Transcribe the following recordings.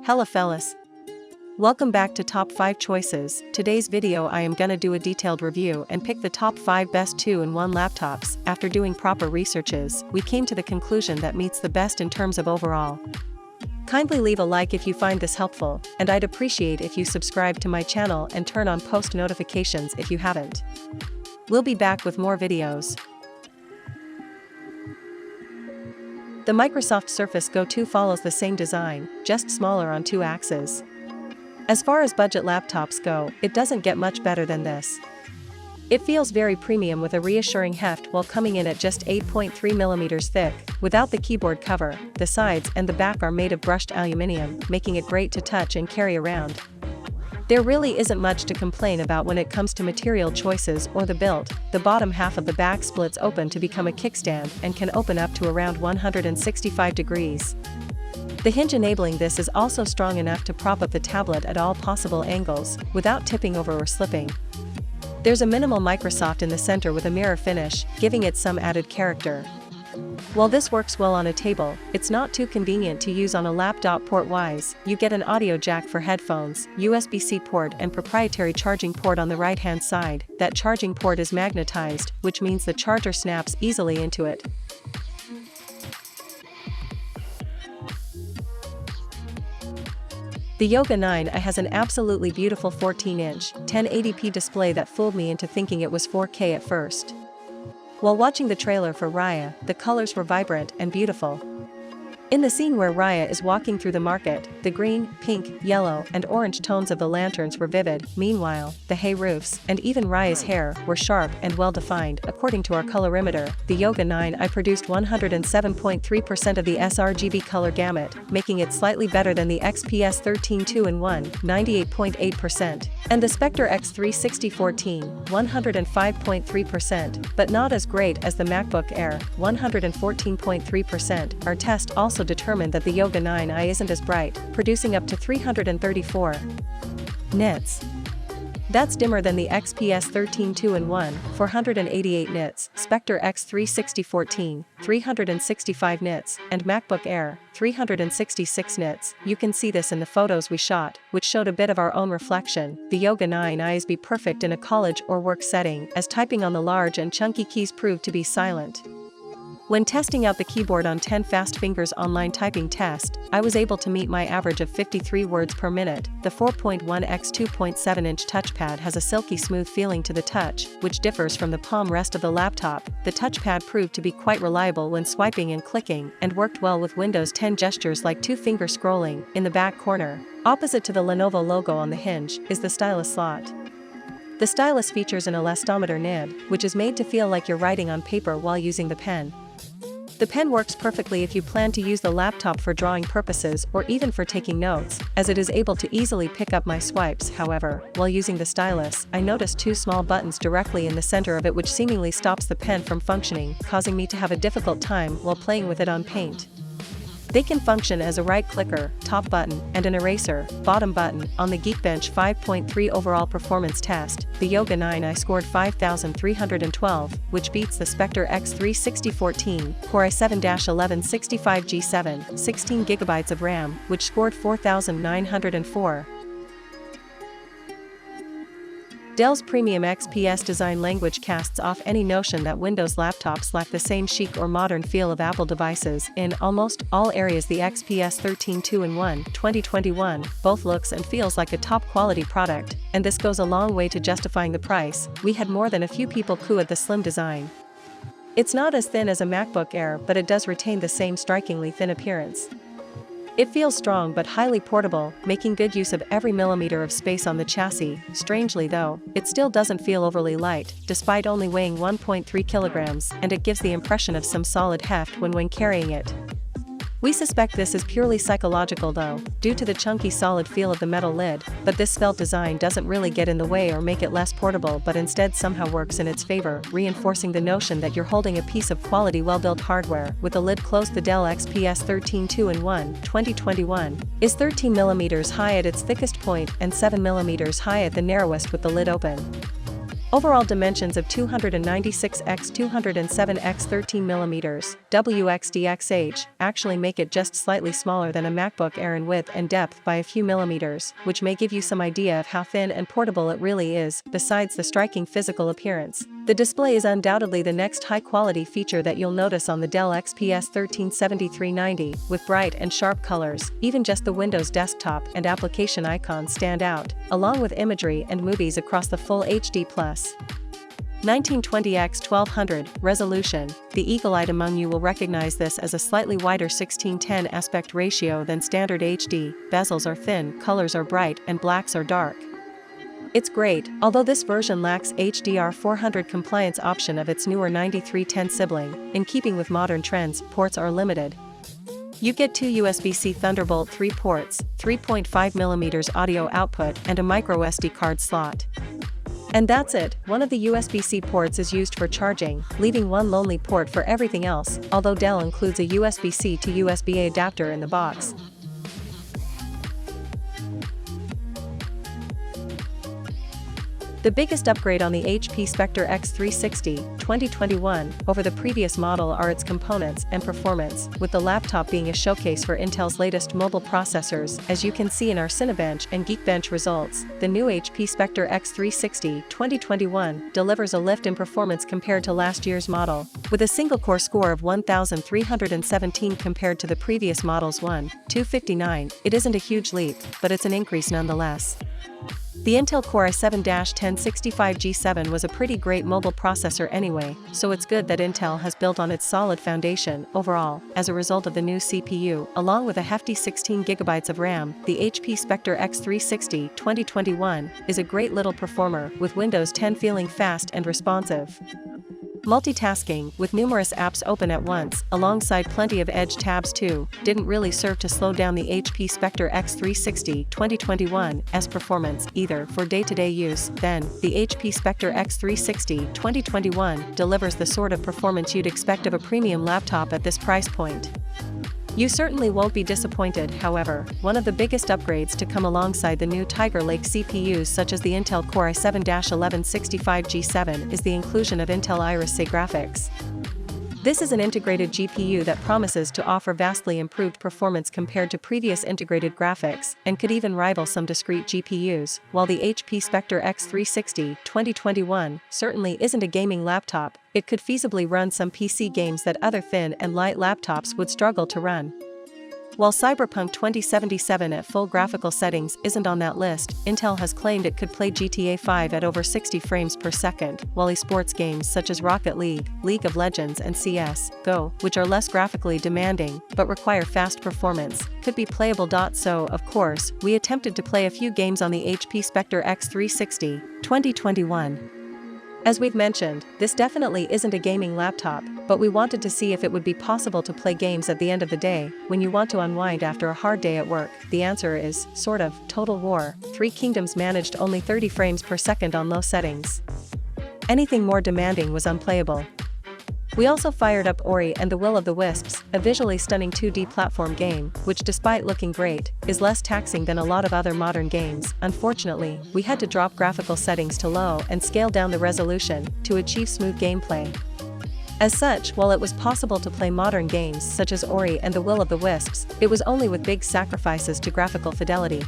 Hella fellas. Welcome back to Top 5 Choices. Today's video I am gonna do a detailed review and pick the top 5 best 2-in-1 laptops. After doing proper researches, we came to the conclusion that meets the best in terms of overall. Kindly leave a like if you find this helpful, and I'd appreciate if you subscribe to my channel and turn on post notifications if you haven't. We'll be back with more videos. The Microsoft Surface Go 2 follows the same design, just smaller on 2 axes. As far as budget laptops go, it doesn't get much better than this. It feels very premium with a reassuring heft while coming in at just 8.3mm thick, without the keyboard cover. The sides and the back are made of brushed aluminum, making it great to touch and carry around. There really isn't much to complain about when it comes to material choices or the build. The bottom half of the back splits open to become a kickstand and can open up to around 165 degrees. The hinge enabling this is also strong enough to prop up the tablet at all possible angles, without tipping over or slipping. There's a minimal Microsoft in the center with a mirror finish, giving it some added character. While this works well on a table, it's not too convenient to use on a laptop port-wise. You get an audio jack for headphones, USB-C port and proprietary charging port on the right-hand side. That charging port is magnetized, which means the charger snaps easily into it. The Yoga 9i has an absolutely beautiful 14-inch, 1080p display that fooled me into thinking it was 4K at first. While watching the trailer for Raya, the colors were vibrant and beautiful. In the scene where Raya is walking through the market, the green, pink, yellow, and orange tones of the lanterns were vivid. Meanwhile, the hay roofs, and even Raya's hair, were sharp and well-defined. According to our colorimeter, the Yoga 9i produced 107.3% of the sRGB color gamut, making it slightly better than the XPS 13 2-in-1, 98.8%, and the Spectre X360 14, 105.3%, but not as great as the MacBook Air, 114.3%. Our test also determined that the Yoga 9i isn't as bright, producing up to 334 nits. That's dimmer than the XPS 13 2-in-1, 488 nits, Spectre X360 14, 365 nits, and MacBook Air, 366 nits. You can see this in the photos we shot, which showed a bit of our own reflection. The Yoga 9i is be perfect in a college or work setting, as typing on the large and chunky keys proved to be silent. When testing out the keyboard on 10 Fast Fingers online typing test, I was able to meet my average of 53 words per minute. The 4.1x 2.7-inch touchpad has a silky smooth feeling to the touch, which differs from the palm rest of the laptop. The touchpad proved to be quite reliable when swiping and clicking, and worked well with Windows 10 gestures like 2-finger scrolling. In the back corner, opposite to the Lenovo logo on the hinge, is the stylus slot. The stylus features an elastometer nib, which is made to feel like you're writing on paper while using the pen. The pen works perfectly if you plan to use the laptop for drawing purposes or even for taking notes, as it is able to easily pick up my swipes. However, while using the stylus, I noticed 2 small buttons directly in the center of it which seemingly stops the pen from functioning, causing me to have a difficult time while playing with it on Paint. They can function as a right clicker, top button, and an eraser, bottom button. On the Geekbench 5.3 overall performance test, the Yoga 9i scored 5,312, which beats the Spectre X360 14, Core i7-1165G7, 16GB of RAM, which scored 4,904. Dell's premium XPS design language casts off any notion that Windows laptops lack the same chic or modern feel of Apple devices. In almost all areas, the XPS 13 2-in-1, 2021, both looks and feels like a top-quality product, and this goes a long way to justifying the price. We had more than a few people coo at the slim design. It's not as thin as a MacBook Air, but it does retain the same strikingly thin appearance. It feels strong but highly portable, making good use of every millimeter of space on the chassis. Strangely though, it still doesn't feel overly light, despite only weighing 1.3 kilograms, and it gives the impression of some solid heft when carrying it. We suspect this is purely psychological though, due to the chunky solid feel of the metal lid, but this svelte design doesn't really get in the way or make it less portable, but instead somehow works in its favor, reinforcing the notion that you're holding a piece of quality well-built hardware. With the lid closed, the Dell XPS 13 2-in-1, 2021, is 13mm high at its thickest point and 7mm high at the narrowest with the lid open. Overall dimensions of 296 x 207 x 13 mm WXDXH actually make it just slightly smaller than a MacBook Air in width and depth by a few millimeters, which may give you some idea of how thin and portable it really is, besides the striking physical appearance. The display is undoubtedly the next high-quality feature that you'll notice on the Dell XPS 137390, with bright and sharp colors. Even just the Windows desktop and application icons stand out, along with imagery and movies across the full HD+ 1920 x 1200 resolution. The eagle-eyed among you will recognize this as a slightly wider 16:10 aspect ratio than standard HD. Bezels are thin, colors are bright, and blacks are dark. It's great, although this version lacks HDR400 compliance option of its newer 9310 sibling. In keeping with modern trends, ports are limited. You get two USB-C Thunderbolt 3 ports, 3.5mm audio output, and a microSD card slot. And that's it. One of the USB-C ports is used for charging, leaving one lonely port for everything else, although Dell includes a USB-C to USB-A adapter in the box. The biggest upgrade on the HP Spectre X360 2021 over the previous model are its components and performance, with the laptop being a showcase for Intel's latest mobile processors. As you can see in our Cinebench and Geekbench results, the new HP Spectre X360 2021 delivers a lift in performance compared to last year's model, with a single-core score of 1,317 compared to the previous model's 1,259. It isn't a huge leap, but it's an increase nonetheless. The Intel Core i7-1065G7 was a pretty great mobile processor anyway, so it's good that Intel has built on its solid foundation. Overall, as a result of the new CPU, along with a hefty 16GB of RAM, the HP Spectre X360 2021 is a great little performer, with Windows 10 feeling fast and responsive. Multitasking, with numerous apps open at once, alongside plenty of Edge tabs too, didn't really serve to slow down the HP Spectre X360 2021's performance either for day-to-day use. Then, the HP Spectre X360 2021 delivers the sort of performance you'd expect of a premium laptop at this price point. You certainly won't be disappointed, however. One of the biggest upgrades to come alongside the new Tiger Lake CPUs such as the Intel Core i7-1165G7 is the inclusion of Intel Iris Xe graphics. This is an integrated GPU that promises to offer vastly improved performance compared to previous integrated graphics, and could even rival some discrete GPUs. While the HP Spectre X360 2021 certainly isn't a gaming laptop, it could feasibly run some PC games that other thin and light laptops would struggle to run. While Cyberpunk 2077 at full graphical settings isn't on that list, Intel has claimed it could play GTA 5 at over 60 frames per second, while esports games such as Rocket League, League of Legends and CS:GO, which are less graphically demanding but require fast performance, could be playable. So, of course, we attempted to play a few games on the HP Spectre X360 2021. As we've mentioned, this definitely isn't a gaming laptop, but we wanted to see if it would be possible to play games at the end of the day, when you want to unwind after a hard day at work. The answer is, sort of. Total War: Three Kingdoms managed only 30 frames per second on low settings. Anything more demanding was unplayable. We also fired up Ori and the Will of the Wisps, a visually stunning 2D platform game, which despite looking great, is less taxing than a lot of other modern games. Unfortunately, we had to drop graphical settings to low and scale down the resolution to achieve smooth gameplay. As such, while it was possible to play modern games such as Ori and the Will of the Wisps, it was only with big sacrifices to graphical fidelity.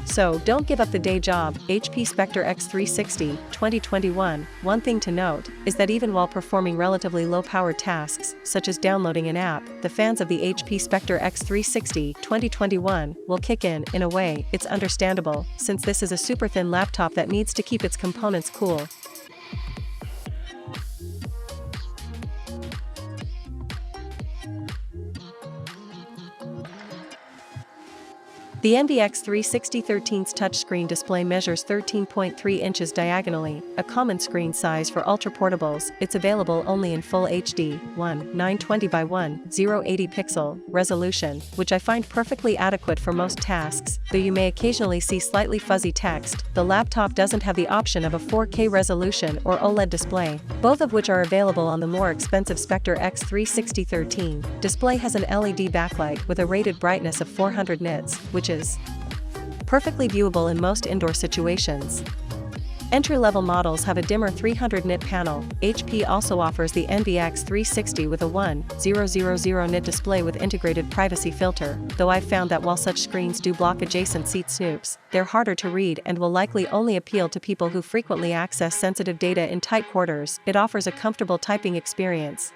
So, don't give up the day job. HP Spectre X360 2021. One thing to note is that even while performing relatively low-powered tasks, such as downloading an app, the fans of the HP Spectre X360 2021 will kick in a way. It's understandable, since this is a super thin laptop that needs to keep its components cool. The Envy X360 13's touchscreen display measures 13.3 inches diagonally, a common screen size for ultra-portables. It's available only in Full HD, 920 by 1080 pixel resolution, which I find perfectly adequate for most tasks, though you may occasionally see slightly fuzzy text. The laptop doesn't have the option of a 4K resolution or OLED display, both of which are available on the more expensive Spectre X360 13. Display has an LED backlight with a rated brightness of 400 nits, which is perfectly viewable in most indoor situations. Entry-level models have a dimmer 300 nit panel. HP also offers the NBX 360 with a 1000 nit display with integrated privacy filter, though I've found that while such screens do block adjacent seat snoops, they're harder to read and will likely only appeal to people who frequently access sensitive data in tight quarters. It offers a comfortable typing experience.